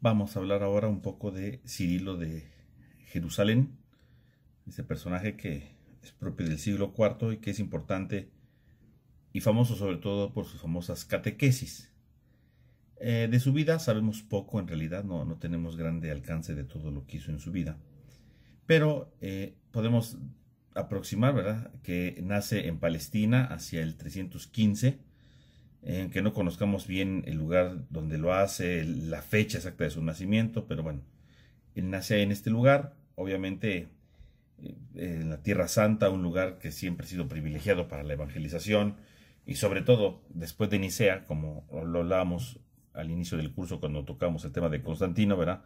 Vamos a hablar ahora un poco de Cirilo de Jerusalén, ese personaje que es propio del siglo IV y que es importante y famoso sobre todo por sus famosas catequesis. De su vida sabemos poco, en realidad no tenemos grande alcance de todo lo que hizo en su vida, pero podemos aproximar, ¿verdad?, que nace en Palestina hacia el 315, en que no conozcamos bien el lugar donde lo hace, la fecha exacta de su nacimiento, pero bueno, él nace en este lugar, obviamente en la Tierra Santa, un lugar que siempre ha sido privilegiado para la evangelización, y sobre todo después de Nicea, como lo hablábamos al inicio del curso cuando tocamos el tema de Constantino, ¿verdad?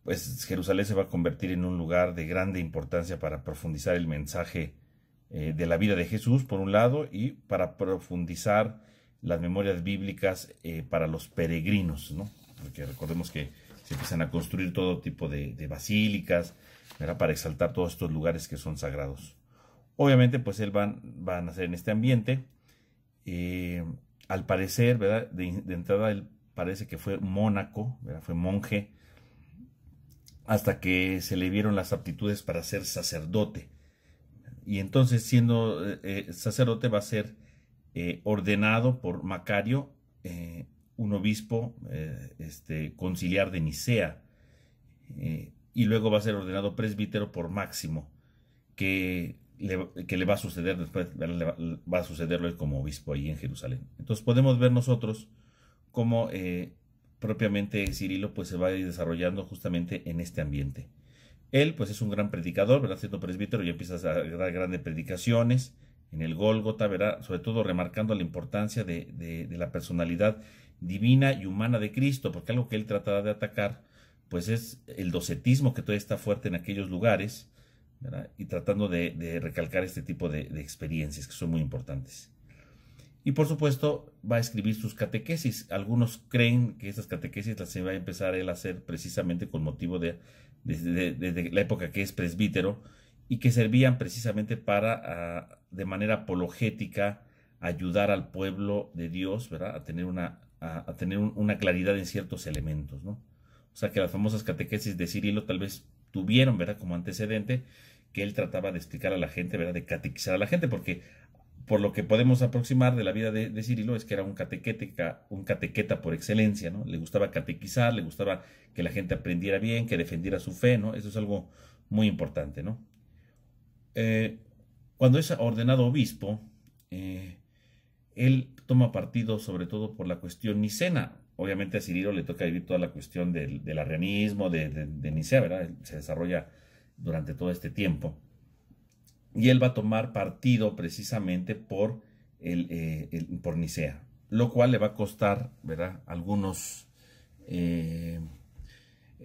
Pues Jerusalén se va a convertir en un lugar de grande importancia para profundizar el mensaje de la vida de Jesús, por un lado, y para profundizar las memorias bíblicas para los peregrinos, ¿no? Porque recordemos que se empiezan a construir todo tipo de basílicas, ¿verdad?, para exaltar todos estos lugares que son sagrados. Obviamente, pues él va a nacer en este ambiente. Al parecer, ¿verdad?, de entrada él parece que fue mónaco, ¿verdad?, fue monje, hasta que se le vieron las aptitudes para ser sacerdote. Y entonces, siendo sacerdote, va a ser ordenado por Macario, un obispo conciliar de Nicea, y luego va a ser ordenado presbítero por Máximo, que le va a suceder después, va a sucederlo él como obispo ahí en Jerusalén. Entonces podemos ver nosotros cómo propiamente Cirilo pues se va a ir desarrollando justamente en este ambiente. Él pues es un gran predicador, ¿verdad?, siendo presbítero y empieza a dar grandes predicaciones en el Gólgota, ¿verdad?, sobre todo remarcando la importancia de la personalidad divina y humana de Cristo, porque algo que él tratará de atacar pues es el docetismo que todavía está fuerte en aquellos lugares, ¿verdad?, y tratando de recalcar este tipo de experiencias que son muy importantes. Y por supuesto va a escribir sus catequesis. Algunos creen que estas catequesis las se va a empezar él a hacer precisamente con motivo de la época que es presbítero, y que servían precisamente para, de manera apologética, ayudar al pueblo de Dios, ¿verdad?, a tener una claridad en ciertos elementos, ¿no? O sea que las famosas catequesis de Cirilo tal vez tuvieron, ¿verdad?, como antecedente que él trataba de explicar a la gente, ¿verdad?, de catequizar a la gente, porque por lo que podemos aproximar de la vida de Cirilo es que era un catequeta por excelencia, ¿no? Le gustaba catequizar, le gustaba que la gente aprendiera bien, que defendiera su fe, ¿no? Eso es algo muy importante, ¿no? Cuando es ordenado obispo, él toma partido sobre todo por la cuestión nicena. Obviamente a Cirilo le toca vivir toda la cuestión del arrianismo, de Nicea, ¿verdad? Se desarrolla durante todo este tiempo. Y él va a tomar partido precisamente por Nicea, lo cual le va a costar, ¿verdad?, algunos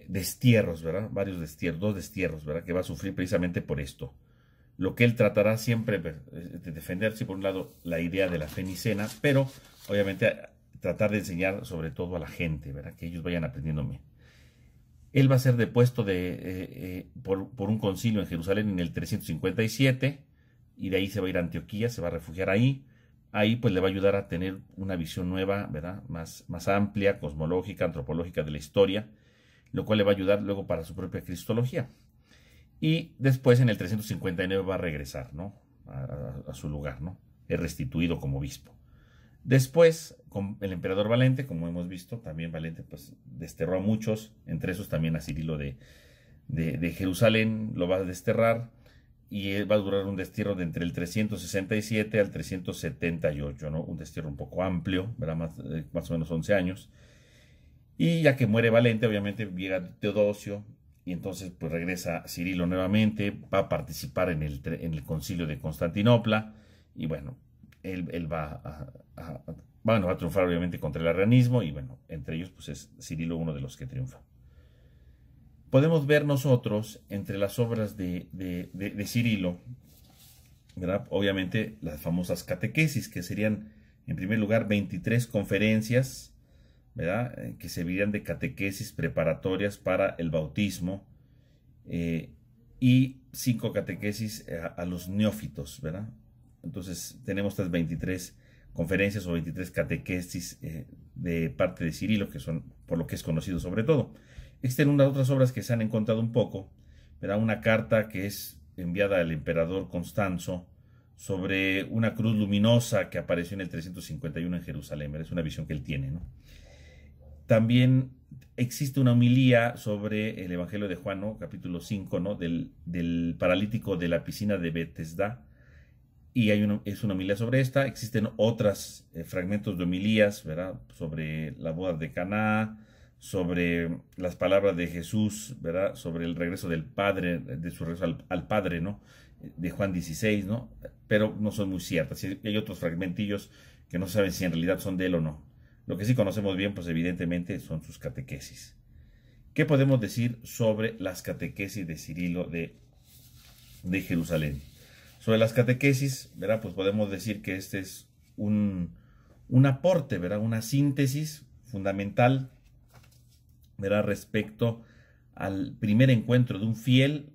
destierros, ¿verdad?, varios destierros, 2 destierros, ¿verdad?, que va a sufrir precisamente por esto. Lo que él tratará siempre de defender, sí, por un lado, la idea de la fe nicena, pero obviamente tratar de enseñar sobre todo a la gente, ¿verdad?, que ellos vayan aprendiendo bien. Él va a ser depuesto por un concilio en Jerusalén en el 357, y de ahí se va a ir a Antioquía, se va a refugiar ahí. Ahí pues le va a ayudar a tener una visión nueva, ¿verdad?, más amplia, cosmológica, antropológica de la historia, lo cual le va a ayudar luego para su propia cristología. Y después en el 359 va a regresar, ¿no?, a su lugar, ¿no? Es restituido como obispo. Después, con el emperador Valente, como hemos visto, también Valente pues desterró a muchos, entre esos también a Cirilo de Jerusalén, lo va a desterrar, y él va a durar un destierro de entre el 367 al 378, ¿no? Un destierro un poco amplio, ¿verdad?, más o menos 11 años. Y ya que muere Valente, obviamente llega Teodosio, y entonces pues regresa Cirilo nuevamente, va a participar en el concilio de Constantinopla, y bueno, él va a triunfar obviamente contra el arrianismo, y bueno, entre ellos pues es Cirilo uno de los que triunfa. Podemos ver nosotros entre las obras de Cirilo, ¿verdad?, obviamente las famosas catequesis, que serían en primer lugar 23 conferencias, ¿verdad?, que servirían de catequesis preparatorias para el bautismo, y 5 catequesis a los neófitos, ¿verdad? Entonces tenemos estas 23 conferencias o 23 catequesis de parte de Cirilo, que son por lo que es conocido sobre todo. Existen unas otras obras que se han encontrado un poco, ¿verdad? Una carta que es enviada al emperador Constanzo sobre una cruz luminosa que apareció en el 351 en Jerusalén. Es una visión que él tiene, ¿no? También existe una homilía sobre el Evangelio de Juan, ¿no? Capítulo 5, ¿no? Del paralítico de la piscina de Betesda. Y es una homilía sobre esta. Existen otros fragmentos de homilías, ¿verdad? Sobre la boda de Caná, sobre las palabras de Jesús, ¿verdad? Sobre el regreso del Padre, de su regreso al Padre, ¿no? De Juan 16, ¿no? Pero no son muy ciertas. Hay otros fragmentillos que no saben si en realidad son de él o no. Lo que sí conocemos bien, pues evidentemente, son sus catequesis. ¿Qué podemos decir sobre las catequesis de Cirilo de Jerusalén? Sobre las catequesis, ¿verdad? Pues podemos decir que este es un aporte, ¿verdad? Una síntesis fundamental, ¿verdad? Respecto al primer encuentro de un fiel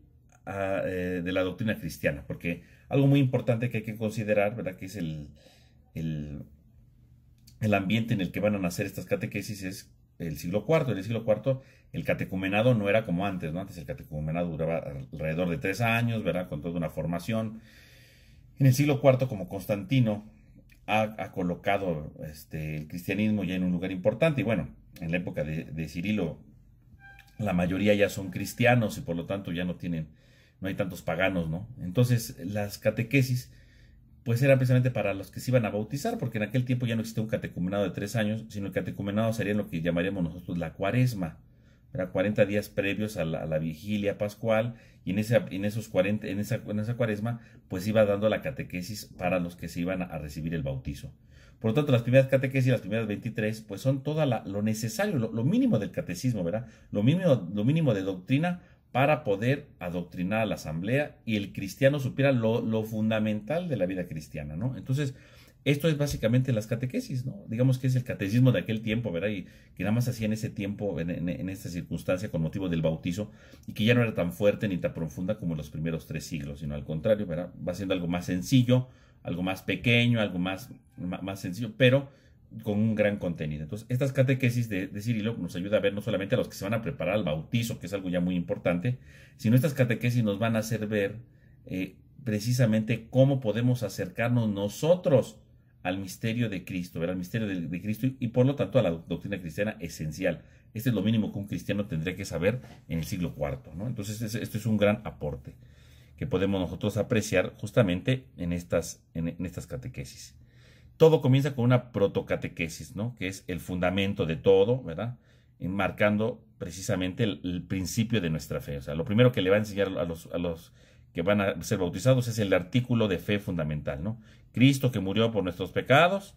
de la doctrina cristiana. Porque algo muy importante que hay que considerar, ¿verdad? Que es el ambiente en el que van a nacer estas catequesis es el siglo IV. En el siglo IV el catecumenado no era como antes, ¿no? Antes el catecumenado duraba alrededor de 3 años, ¿verdad? Con toda una formación. En el siglo IV, como Constantino ha colocado el cristianismo ya en un lugar importante, y bueno, en la época de Cirilo la mayoría ya son cristianos y por lo tanto ya no hay tantos paganos, ¿no? Entonces las catequesis pues eran precisamente para los que se iban a bautizar, porque en aquel tiempo ya no existía un catecumenado de 3 años, sino el catecumenado sería lo que llamaríamos nosotros la cuaresma. Era 40 días previos a la vigilia pascual, y en esa cuaresma, pues iba dando la catequesis para los que se iban a recibir el bautizo. Por lo tanto, las primeras catequesis, las primeras 23, pues son todo lo necesario, lo mínimo del catecismo, ¿verdad? Lo mínimo de doctrina para poder adoctrinar a la asamblea y el cristiano supiera lo fundamental de la vida cristiana, ¿no? Entonces, esto es básicamente las catequesis, ¿no? Digamos que es el catecismo de aquel tiempo, ¿verdad? Y que nada más hacía en ese tiempo, en esta circunstancia, con motivo del bautizo, y que ya no era tan fuerte ni tan profunda como los primeros 3 siglos, sino al contrario, ¿verdad? Va siendo algo más sencillo, algo más pequeño, algo más sencillo, pero con un gran contenido. Entonces, estas catequesis de Cirilo nos ayuda a ver no solamente a los que se van a preparar al bautizo, que es algo ya muy importante, sino estas catequesis nos van a hacer ver precisamente cómo podemos acercarnos nosotros al misterio de Cristo, ¿verdad? Al misterio de Cristo y por lo tanto a la doctrina cristiana esencial. Este es lo mínimo que un cristiano tendría que saber en el siglo IV, ¿no? Entonces, esto es un gran aporte que podemos nosotros apreciar justamente en estas catequesis. Todo comienza con una protocatequesis, ¿no? Que es el fundamento de todo, ¿verdad? Enmarcando precisamente el principio de nuestra fe. O sea, lo primero que le va a enseñar a los que van a ser bautizados es el artículo de fe fundamental, ¿no? Cristo que murió por nuestros pecados,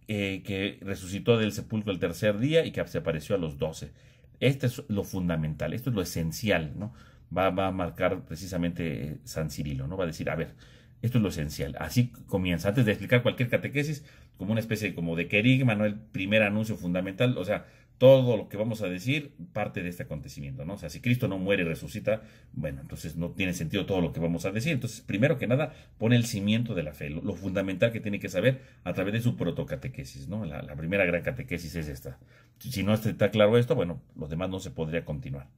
que resucitó del sepulcro el tercer día y que se apareció a los 12. Este es lo fundamental, esto es lo esencial, ¿no? Va a marcar precisamente San Cirilo, ¿no? Va a decir, a ver, esto es lo esencial. Así comienza. Antes de explicar cualquier catequesis, como una especie como de querigma, ¿no? El primer anuncio fundamental. O sea, todo lo que vamos a decir parte de este acontecimiento, ¿no? O sea, si Cristo no muere y resucita, bueno, entonces no tiene sentido todo lo que vamos a decir. Entonces, primero que nada, pone el cimiento de la fe, lo fundamental que tiene que saber a través de su protocatequesis, ¿no? La primera gran catequesis es esta. Si no está claro esto, bueno, los demás no se podría continuar.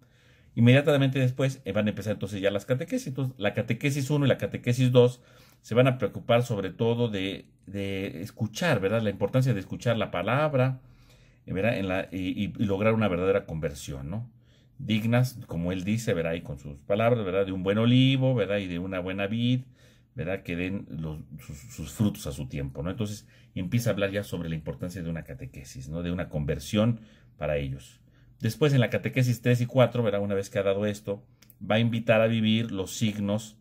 Inmediatamente después van a empezar entonces ya las catequesis. Entonces, la catequesis 1 y la catequesis 2 se van a preocupar sobre todo de escuchar, ¿verdad? La importancia de escuchar la palabra, ¿verdad? Y lograr una verdadera conversión, ¿no? Dignas, como él dice, ¿verdad? Y con sus palabras, ¿verdad? De un buen olivo, ¿verdad? Y de una buena vid, ¿verdad? Que den sus frutos a su tiempo, ¿no? Entonces empieza a hablar ya sobre la importancia de una catequesis, ¿no? De una conversión para ellos. Después en la catequesis 3 y 4, ¿verdad? Una vez que ha dado esto, va a invitar a vivir los signos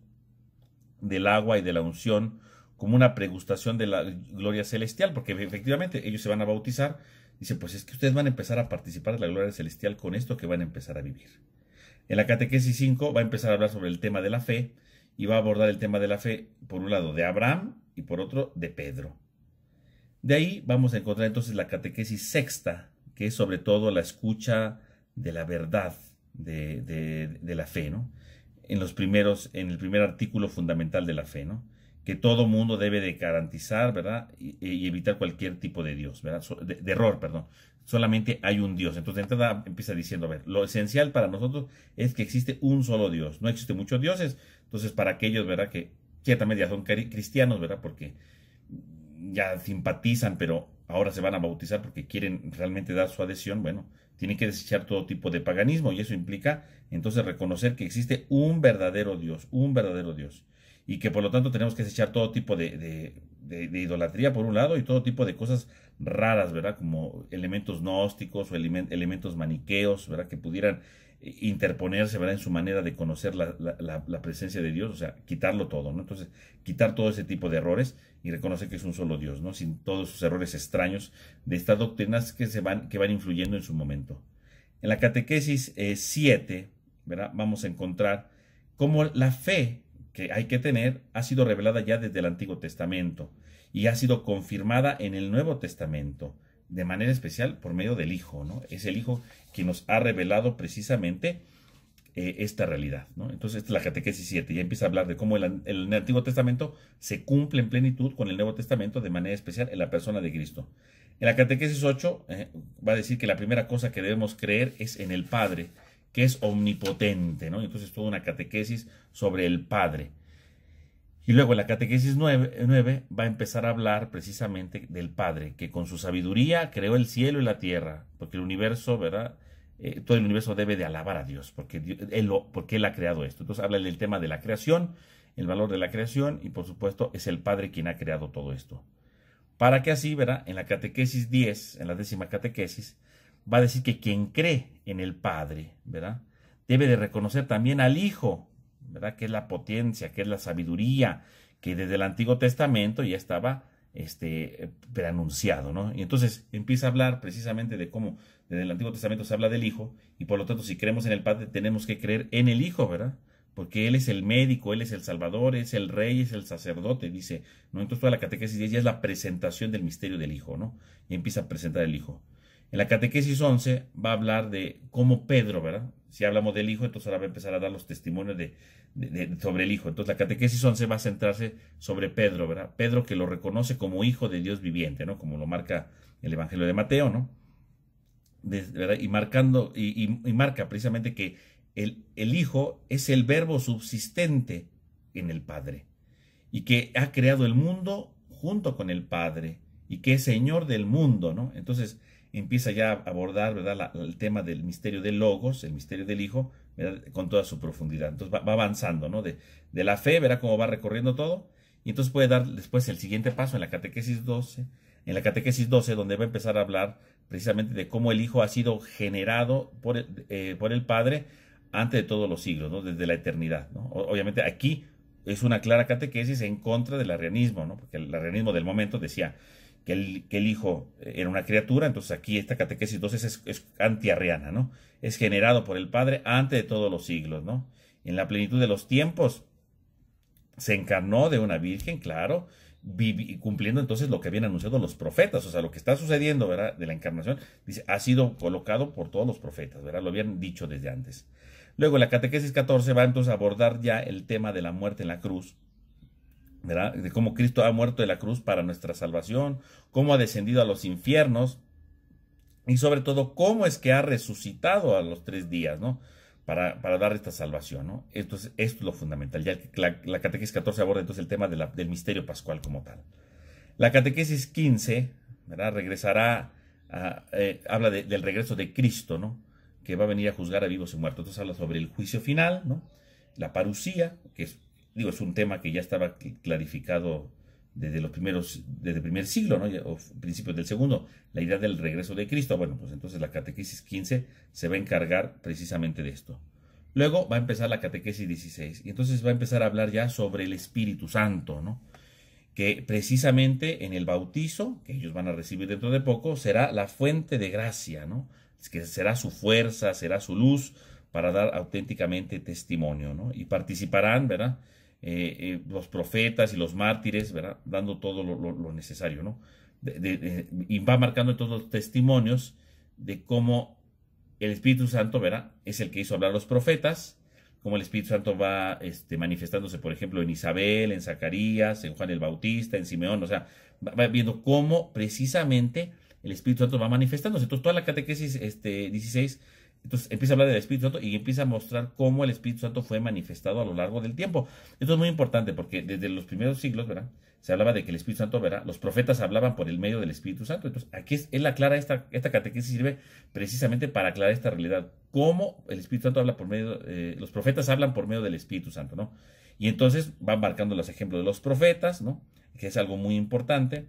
del agua y de la unción como una pregustación de la gloria celestial, porque efectivamente ellos se van a bautizar. Dice, pues es que ustedes van a empezar a participar de la gloria celestial con esto que van a empezar a vivir. En la catequesis 5 va a empezar a hablar sobre el tema de la fe y va a abordar el tema de la fe, por un lado, de Abraham y por otro, de Pedro. De ahí vamos a encontrar entonces la catequesis sexta, que es sobre todo la escucha de la verdad de la fe, ¿no? En el primer artículo fundamental de la fe, ¿no? Que todo mundo debe de garantizar, ¿verdad? Y evitar cualquier tipo de Dios, ¿verdad? De error, perdón. solamente hay un Dios. Entonces, de entrada empieza diciendo, a ver, lo esencial para nosotros es que existe un solo Dios. No existen muchos dioses. Entonces, para aquellos, ¿verdad?, que ciertamente ya son cristianos, ¿verdad?, porque ya simpatizan, pero ahora se van a bautizar porque quieren realmente dar su adhesión, bueno, tienen que desechar todo tipo de paganismo, y eso implica entonces reconocer que existe un verdadero Dios, y que por lo tanto tenemos que desechar todo tipo de idolatría por un lado, y todo tipo de cosas raras, ¿verdad?, como elementos gnósticos o elementos maniqueos, ¿verdad?, que pudieran interponerse, ¿verdad?, en su manera de conocer la presencia de Dios. O sea, quitarlo todo, ¿no? Entonces, quitar todo ese tipo de errores y reconocer que es un solo Dios, ¿no?, sin todos esos errores extraños de estas doctrinas que van influyendo en su momento. En la catequesis 7, ¿verdad?, vamos a encontrar cómo la fe que hay que tener ha sido revelada ya desde el Antiguo Testamento y ha sido confirmada en el Nuevo Testamento, de manera especial por medio del Hijo, ¿no? Es el Hijo quien nos ha revelado precisamente esta realidad, ¿no? Entonces, esta es la catequesis 7, ya empieza a hablar de cómo el Antiguo Testamento se cumple en plenitud con el Nuevo Testamento, de manera especial en la persona de Cristo. En la catequesis 8 va a decir que la primera cosa que debemos creer es en el Padre, que es omnipotente, ¿no? Entonces, toda una catequesis sobre el Padre. Y luego en la catequesis 9 va a empezar a hablar precisamente del Padre, que con su sabiduría creó el cielo y la tierra, porque el universo, ¿verdad?, todo el universo debe de alabar a Dios, porque Él ha creado esto. Entonces habla del tema de la creación, el valor de la creación, y por supuesto es el Padre quien ha creado todo esto. Para que así, ¿verdad?, en la catequesis 10, en la 10ª catequesis, va a decir que quien cree en el Padre, ¿verdad?, debe de reconocer también al Hijo, ¿verdad?, que es la potencia, que es la sabiduría, que desde el Antiguo Testamento ya estaba preanunciado, ¿no? Y entonces empieza a hablar precisamente de cómo desde el Antiguo Testamento se habla del Hijo, y por lo tanto, si creemos en el Padre, tenemos que creer en el Hijo, ¿verdad?, porque Él es el médico, Él es el Salvador, es el Rey, es el sacerdote, dice, ¿no? Entonces toda la catequesis 10 ya es la presentación del misterio del Hijo, ¿no? Y empieza a presentar el Hijo. En la catequesis 11 va a hablar de cómo Pedro, ¿verdad?, si hablamos del Hijo, entonces ahora va a empezar a dar los testimonios sobre el Hijo. Entonces la catequesis 11 va a centrarse sobre Pedro, ¿verdad? Pedro, que lo reconoce como Hijo de Dios viviente, ¿no?, como lo marca el Evangelio de Mateo, ¿no? ¿Verdad? Y marca precisamente que el Hijo es el verbo subsistente en el Padre, y que ha creado el mundo junto con el Padre, y que es Señor del mundo, ¿no? Entonces empieza ya a abordar, ¿verdad?, el tema del misterio del Logos, el misterio del Hijo, ¿verdad?, con toda su profundidad. Entonces va avanzando, ¿no?, de la fe, verá cómo va recorriendo todo, y entonces puede dar después el siguiente paso en la catequesis 12, donde va a empezar a hablar precisamente de cómo el Hijo ha sido generado por el Padre antes de todos los siglos, ¿no?, desde la eternidad, ¿no? Obviamente aquí es una clara catequesis en contra del arrianismo, ¿no?, porque el arrianismo del momento decía que el Hijo era una criatura. Entonces aquí esta catequesis 12 es antiarriana, ¿no? Es generado por el Padre antes de todos los siglos, ¿no? En la plenitud de los tiempos se encarnó de una virgen, claro, cumpliendo entonces lo que habían anunciado los profetas. O sea, lo que está sucediendo, ¿verdad?, de la encarnación, dice, ha sido colocado por todos los profetas, ¿verdad? Lo habían dicho desde antes. Luego, la catequesis 14 va entonces a abordar ya el tema de la muerte en la cruz, ¿verdad?, de cómo Cristo ha muerto en la cruz para nuestra salvación, cómo ha descendido a los infiernos, y sobre todo cómo es que ha resucitado a los 3 días, ¿no?, para dar esta salvación, ¿no? Esto es lo fundamental. Ya la catequesis 14 aborda entonces el tema del misterio pascual como tal. La catequesis 15, ¿verdad?, regresará habla del regreso de Cristo, ¿no?, que va a venir a juzgar a vivos y muertos. Entonces habla sobre el juicio final, ¿no?, la parusía, que es un tema que ya estaba clarificado desde el primer siglo, ¿no?, o principios del segundo, la idea del regreso de Cristo. Bueno, pues entonces la catequesis 15 se va a encargar precisamente de esto. Luego va a empezar la catequesis 16, y entonces va a empezar a hablar ya sobre el Espíritu Santo, ¿no?, que precisamente en el bautizo, que ellos van a recibir dentro de poco, será la fuente de gracia, ¿no?, que será su fuerza, será su luz para dar auténticamente testimonio, ¿no?, y participarán, ¿verdad?, los profetas y los mártires, ¿verdad?, dando todo lo necesario, ¿no? Y va marcando todos los testimonios de cómo el Espíritu Santo, ¿verdad?, es el que hizo hablar a los profetas, cómo el Espíritu Santo va manifestándose, por ejemplo, en Isabel, en Zacarías, en Juan el Bautista, en Simeón. O sea, va viendo cómo precisamente el Espíritu Santo va manifestándose. Entonces, toda la catequesis 16, entonces empieza a hablar del Espíritu Santo y empieza a mostrar cómo el Espíritu Santo fue manifestado a lo largo del tiempo. Esto es muy importante porque desde los primeros siglos, ¿verdad?, se hablaba de que el Espíritu Santo, ¿verdad?, los profetas hablaban por el medio del Espíritu Santo. Entonces, aquí él aclara, esta catequesis sirve precisamente para aclarar esta realidad. Cómo el Espíritu Santo habla por medio, los profetas hablan por medio del Espíritu Santo, ¿no? Y entonces van marcando los ejemplos de los profetas, ¿no?, que es algo muy importante.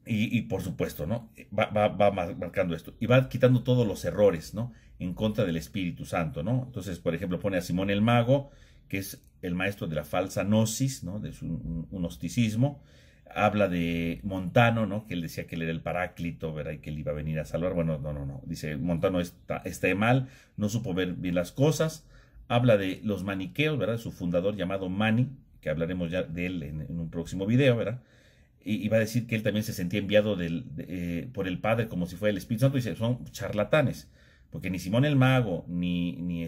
Y por supuesto, ¿no?, va marcando esto. Y va quitando todos los errores, ¿no?, en contra del Espíritu Santo, ¿no? Entonces, por ejemplo, pone a Simón el Mago, que es el maestro de la falsa gnosis, ¿no?, de un gnosticismo. Habla de Montano, ¿no?, que él decía que él era el Paráclito, ¿verdad?, y que él iba a venir a salvar. Bueno, no. Dice, Montano está mal, no supo ver bien las cosas. Habla de los maniqueos, ¿verdad?, su fundador llamado Mani, que hablaremos ya de él en un próximo video, ¿verdad? Y va a decir que él también se sentía enviado por el Padre como si fuera el Espíritu Santo. Y dice, son charlatanes, porque ni Simón el Mago, ni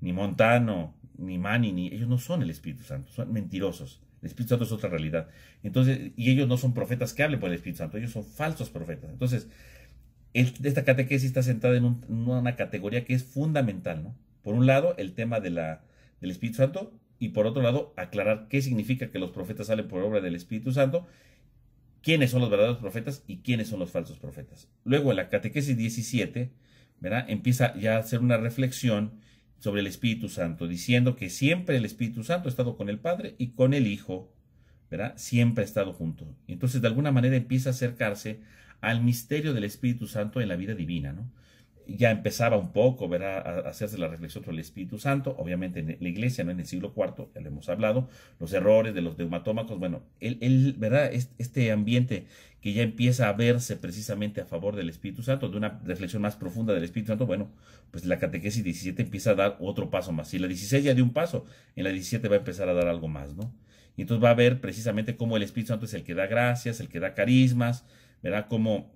Montano, ni Mani, ellos no son el Espíritu Santo, son mentirosos. El Espíritu Santo es otra realidad. Entonces, y ellos no son profetas que hablen por el Espíritu Santo, ellos son falsos profetas. Entonces, esta catequesis está sentada en una categoría que es fundamental, ¿no? Por un lado, el tema del Espíritu Santo, y por otro lado, aclarar qué significa que los profetas salen por obra del Espíritu Santo, quiénes son los verdaderos profetas y quiénes son los falsos profetas. Luego, en la catequesis 17, ¿verdad?, empieza ya a hacer una reflexión sobre el Espíritu Santo, diciendo que siempre el Espíritu Santo ha estado con el Padre y con el Hijo, ¿verdad?, siempre ha estado junto. Y entonces, de alguna manera, empieza a acercarse al misterio del Espíritu Santo en la vida divina, ¿no? Ya empezaba un poco, ¿verdad?, a hacerse la reflexión sobre el Espíritu Santo, obviamente en la iglesia, no en el siglo IV, ya lo hemos hablado, los errores de los deutematómacos. Bueno, ¿verdad?, este ambiente que ya empieza a verse precisamente a favor del Espíritu Santo, de una reflexión más profunda del Espíritu Santo. Bueno, pues la catequesis 17 empieza a dar otro paso más. Si la 16 ya dio un paso, en la 17 va a empezar a dar algo más, ¿no? Y entonces va a ver precisamente cómo el Espíritu Santo es el que da gracias, el que da carismas, ¿verdad?, cómo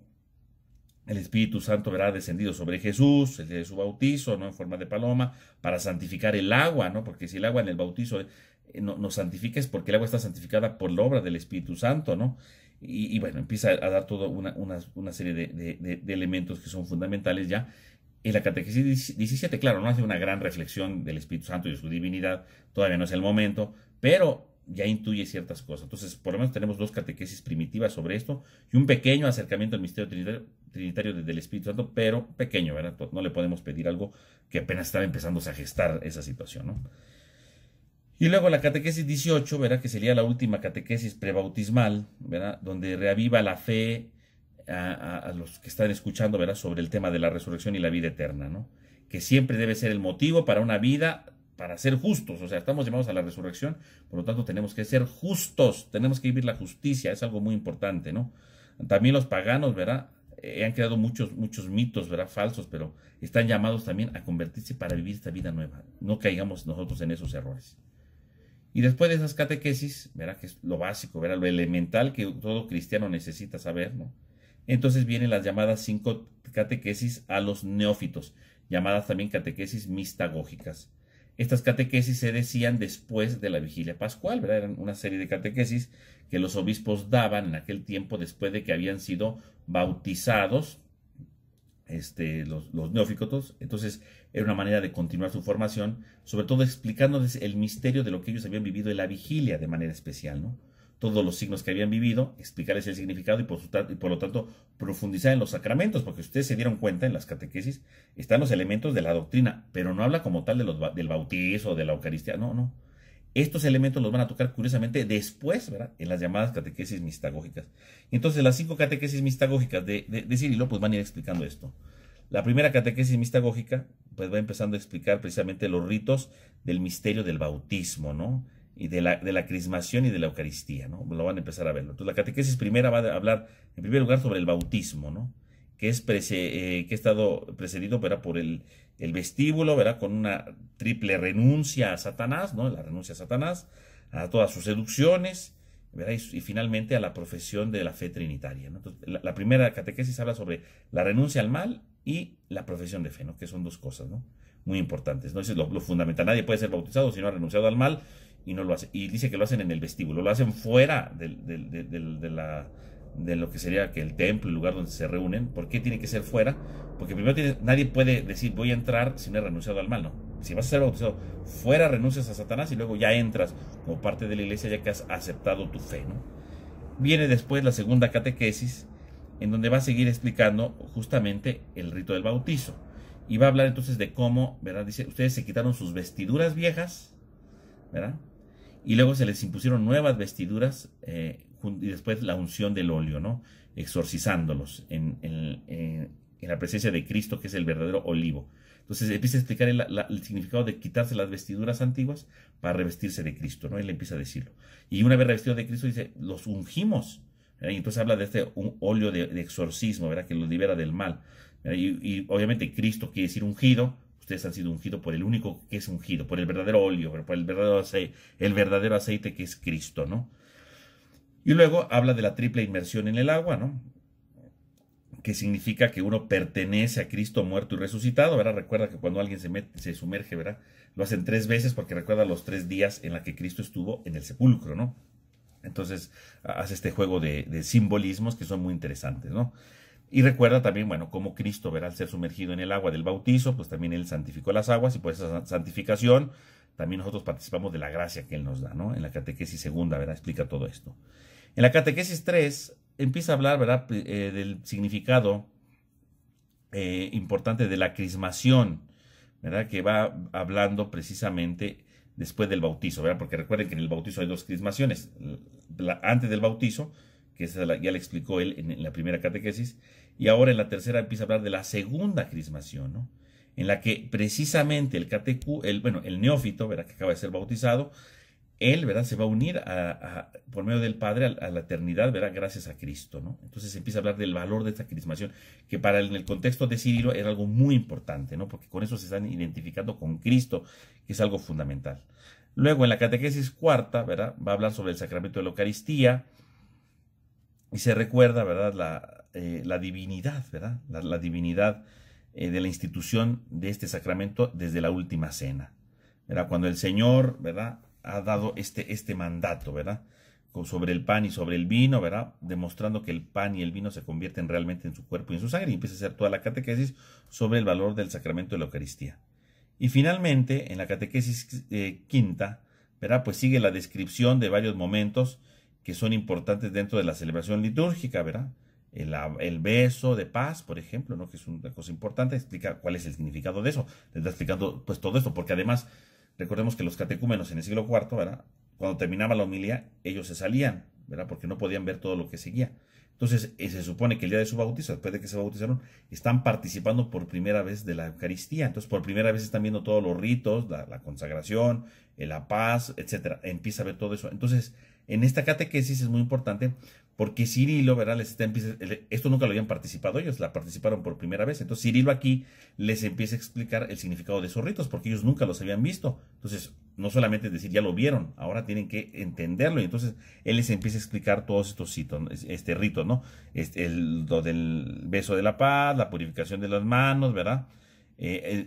el Espíritu Santo, ¿verdad?, ha descendido sobre Jesús, el día de su bautizo, ¿no?, en forma de paloma, para santificar el agua, ¿no? Porque si el agua en el bautizo nos santifica, es porque el agua está santificada por la obra del Espíritu Santo, ¿no? Y bueno, empieza a dar toda una serie de elementos que son fundamentales ya. En la catequesis 17, claro, no hace una gran reflexión del Espíritu Santo y de su divinidad, todavía no es el momento, pero ya intuye ciertas cosas. Entonces, por lo menos tenemos dos catequesis primitivas sobre esto y un pequeño acercamiento al misterio trinitario del Espíritu Santo, pero pequeño, ¿verdad? No le podemos pedir algo que apenas estaba empezándose a gestar esa situación, ¿no? Y luego la catequesis 18, ¿verdad?, que sería la última catequesis prebautismal, ¿verdad?, donde reaviva la fe a los que están escuchando, ¿verdad?, sobre el tema de la resurrección y la vida eterna, ¿no? Que siempre debe ser el motivo para una vida, para ser justos. O sea, estamos llamados a la resurrección, por lo tanto tenemos que ser justos, tenemos que vivir la justicia, es algo muy importante, ¿no? También los paganos, ¿verdad?, han creado muchos mitos, ¿verdad?, falsos, pero están llamados también a convertirse para vivir esta vida nueva. No caigamos nosotros en esos errores. Y después de esas catequesis, ¿verdad?, que es lo básico, ¿verdad?, lo elemental que todo cristiano necesita saber, ¿no? Entonces vienen las llamadas 5 catequesis a los neófitos, llamadas también catequesis mistagógicas. Estas catequesis se decían después de la vigilia pascual, ¿verdad? Eran una serie de catequesis que los obispos daban en aquel tiempo después de que habían sido bautizados los neófitos. Entonces era una manera de continuar su formación, sobre todo explicándoles el misterio de lo que ellos habían vivido en la vigilia de manera especial, ¿no? Todos los signos que habían vivido, explicarles el significado y por lo tanto profundizar en los sacramentos, porque ustedes se dieron cuenta en las catequesis, están los elementos de la doctrina, pero no habla como tal del bautizo, de la Eucaristía, no. Estos elementos los van a tocar curiosamente después, ¿verdad?, en las llamadas catequesis mistagógicas. Entonces las 5 catequesis mistagógicas de Cirilo pues van a ir explicando esto. La primera catequesis mistagógica pues va empezando a explicar precisamente los ritos del misterio del bautismo, ¿no?, y de la crismación y de la Eucaristía, ¿no? Lo van a empezar a verlo. Entonces la catequesis primera va a hablar en primer lugar sobre el bautismo, ¿no?, que ha estado precedido, ¿verdad?, por el vestíbulo, ¿verdad?, con una triple renuncia a Satanás, ¿no?, la renuncia a Satanás, a todas sus seducciones, ¿verdad?, y finalmente a la profesión de la fe trinitaria, ¿no? Entonces, la primera catequesis habla sobre la renuncia al mal y la profesión de fe, ¿no?, que son dos cosas, ¿no?, muy importantes, ¿no? Eso es lo fundamental. Nadie puede ser bautizado si no ha renunciado al mal y no lo hace. Y dice que lo hacen en el vestíbulo, lo hacen fuera de de lo que sería que el templo, el lugar donde se reúnen. ¿Por qué tiene que ser fuera? Porque primero nadie puede decir voy a entrar si no he renunciado al mal, ¿no? Si vas a ser bautizado fuera, renuncias a Satanás y luego ya entras como parte de la iglesia ya que has aceptado tu fe, ¿no? Viene después la segunda catequesis, en donde va a seguir explicando justamente el rito del bautizo. Y va a hablar entonces de cómo, ¿verdad? Dice, ustedes se quitaron sus vestiduras viejas, ¿verdad? Y luego se les impusieron nuevas vestiduras y después la unción del óleo, ¿no? Exorcizándolos en la presencia de Cristo, que es el verdadero olivo. Entonces empieza a explicar el significado de quitarse las vestiduras antiguas para revestirse de Cristo, ¿no? Él empieza a decirlo. Y una vez revestido de Cristo, dice, los ungimos, ¿verdad? Y entonces habla de este óleo de exorcismo, ¿verdad? Que los libera del mal. Y obviamente Cristo quiere decir ungido. Ustedes han sido ungidos por el único que es ungido, por el verdadero óleo, por el verdadero aceite que es Cristo, ¿no? Y luego habla de la triple inmersión en el agua, ¿no? Que significa que uno pertenece a Cristo muerto y resucitado, ¿verdad? Recuerda que cuando alguien se sumerge, ¿verdad? Lo hacen 3 veces porque recuerda los 3 días en la que Cristo estuvo en el sepulcro, ¿no? Entonces hace este juego de simbolismos que son muy interesantes, ¿no? Y recuerda también, bueno, cómo Cristo, ¿verdad? Al ser sumergido en el agua del bautizo, pues también Él santificó las aguas y por esa santificación también nosotros participamos de la gracia que Él nos da, ¿no? En la catequesis segunda, ¿verdad? Explica todo esto. En la catequesis 3 empieza a hablar, ¿verdad? Del significado importante de la crismación, ¿verdad? Que va hablando precisamente después del bautizo, ¿verdad? Porque recuerden que en el bautizo hay 2 crismaciones. Antes del bautizo, que esa ya le explicó él en la primera catequesis, y ahora en la tercera empieza a hablar de la segunda crismación, ¿no? En la que precisamente el neófito, ¿verdad? Que acaba de ser bautizado, él, ¿verdad? Se va a unir por medio del Padre a la eternidad, ¿verdad? Gracias a Cristo, ¿no? Entonces empieza a hablar del valor de esta crismación, que en el contexto de Cirilo era algo muy importante, ¿no? Porque con eso se están identificando con Cristo, que es algo fundamental. Luego, en la catequesis cuarta, ¿verdad? Va a hablar sobre el sacramento de la Eucaristía, y se recuerda, ¿verdad? La divinidad, ¿verdad? La divinidad de la institución de este sacramento desde la última cena, ¿verdad? Cuando el Señor, ¿verdad? Ha dado este mandato, ¿verdad? Sobre el pan y sobre el vino, ¿verdad? Demostrando que el pan y el vino se convierten realmente en su cuerpo y en su sangre, y empieza a hacer toda la catequesis sobre el valor del sacramento de la Eucaristía. Y finalmente, en la catequesis quinta, ¿verdad? Pues sigue la descripción de varios momentos que son importantes dentro de la celebración litúrgica, ¿verdad? El beso de paz, por ejemplo, ¿no? Que es una cosa importante, explica cuál es el significado de eso. Les está explicando pues todo esto, porque además recordemos que los catecúmenos en el siglo IV, ¿verdad? Cuando terminaba la homilía, ellos se salían, ¿verdad? Porque no podían ver todo lo que seguía. Entonces, se supone que el día de su bautizo, después de que se bautizaron, están participando por primera vez de la Eucaristía. Entonces, por primera vez están viendo todos los ritos, la consagración, la paz, etcétera. Empieza a ver todo eso. Entonces, en esta catequesis es muy importante porque Cirilo, ¿verdad? Esto nunca lo habían participado ellos, la participaron por primera vez. Entonces Cirilo aquí les empieza a explicar el significado de esos ritos porque ellos nunca los habían visto. Entonces, no solamente es decir, ya lo vieron, ahora tienen que entenderlo. Y entonces él les empieza a explicar todos estos ritos, ¿no? Lo del beso de la paz, la purificación de las manos, ¿verdad?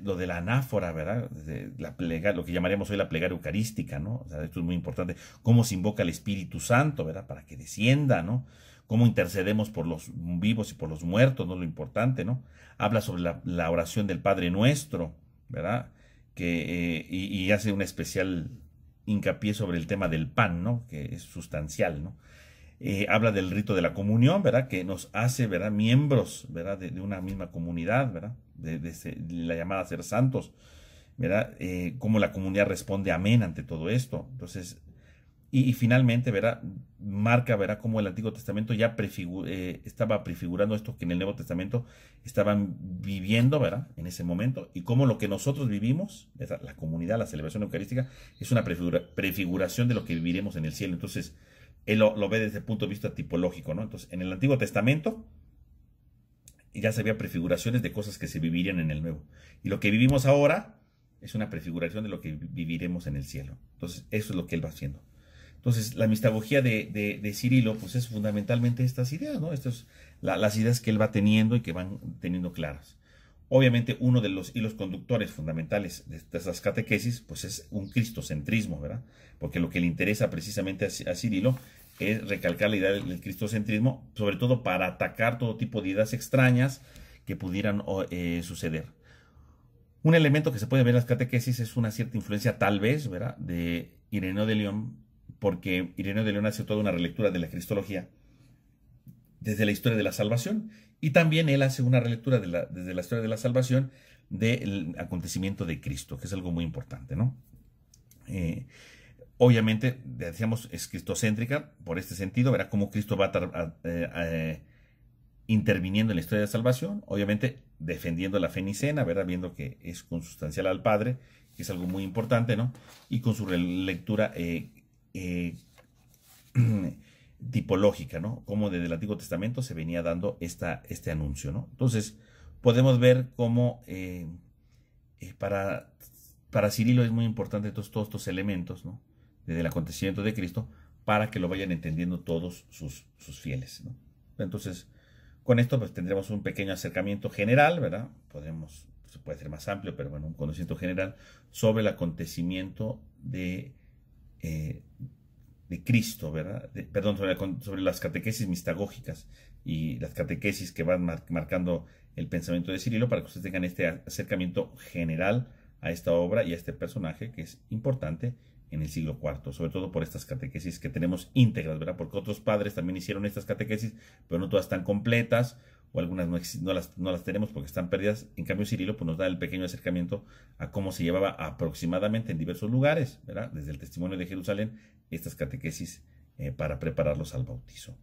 Lo de la anáfora, ¿verdad? Lo que llamaríamos hoy la plegaria eucarística, ¿no? O sea, esto es muy importante. Cómo se invoca el Espíritu Santo, ¿verdad? Para que descienda, ¿no? Cómo intercedemos por los vivos y por los muertos, ¿no? Lo importante, ¿no? Habla sobre la oración del Padre Nuestro, ¿verdad? Y hace un especial hincapié sobre el tema del pan, ¿no? Que es sustancial, ¿no? Habla del rito de la comunión, ¿verdad? Que nos hace, ¿verdad? Miembros, ¿verdad? De una misma comunidad, ¿verdad? De la llamada ser santos, ¿verdad? Cómo la comunidad responde amén ante todo esto. Entonces, y finalmente, ¿verdad? Marca, ¿verdad? Cómo el Antiguo Testamento ya estaba prefigurando esto que en el Nuevo Testamento estaban viviendo, ¿verdad? En ese momento, y cómo lo que nosotros vivimos, ¿verdad? La comunidad, la celebración eucarística, es una prefiguración de lo que viviremos en el cielo. Entonces, él lo ve desde el punto de vista tipológico, ¿no? Entonces, en el Antiguo Testamento ya se había prefiguraciones de cosas que se vivirían en el Nuevo. Y lo que vivimos ahora es una prefiguración de lo que viviremos en el cielo. Entonces, eso es lo que él va haciendo. Entonces, la mistagogía de Cirilo, pues es fundamentalmente estas ideas, ¿no? Estas las ideas que él va teniendo y que van teniendo claras. Obviamente, uno de los hilos conductores fundamentales de estas catequesis, pues es un cristocentrismo, ¿verdad? Porque lo que le interesa precisamente a Cirilo es recalcar la idea del cristocentrismo, sobre todo para atacar todo tipo de ideas extrañas que pudieran suceder. Un elemento que se puede ver en las catequesis es una cierta influencia, tal vez, ¿verdad?, de Ireneo de León, porque Ireneo de León hace toda una relectura de la cristología desde la historia de la salvación, y también él hace una relectura desde la historia de la salvación del acontecimiento de Cristo, que es algo muy importante, ¿no? Obviamente, decíamos, es cristocéntrica por este sentido, verá cómo Cristo va interviniendo en la historia de la salvación, obviamente defendiendo la fe nicena, ¿verdad?, viendo que es consustancial al Padre, que es algo muy importante, ¿no? Y con su lectura tipológica, ¿no? Como desde el Antiguo Testamento se venía dando este anuncio, ¿no? Entonces, podemos ver cómo para Cirilo es muy importante todos estos elementos, ¿no?, desde el acontecimiento de Cristo, para que lo vayan entendiendo todos sus fieles, ¿no? Entonces, con esto pues tendremos un pequeño acercamiento general, ¿verdad? Se puede hacer más amplio, pero bueno, un conocimiento general sobre el acontecimiento de Cristo, ¿verdad? Perdón, sobre las catequesis mistagógicas y las catequesis que van marcando el pensamiento de Cirilo, para que ustedes tengan este acercamiento general a esta obra y a este personaje que es importante en el siglo IV, sobre todo por estas catequesis que tenemos íntegras, ¿verdad? Porque otros padres también hicieron estas catequesis, pero no todas están completas, o algunas no las tenemos porque están perdidas. En cambio, Cirilo pues, nos da el pequeño acercamiento a cómo se llevaba aproximadamente en diversos lugares, ¿verdad?, desde el testimonio de Jerusalén, estas catequesis para prepararlos al bautizo.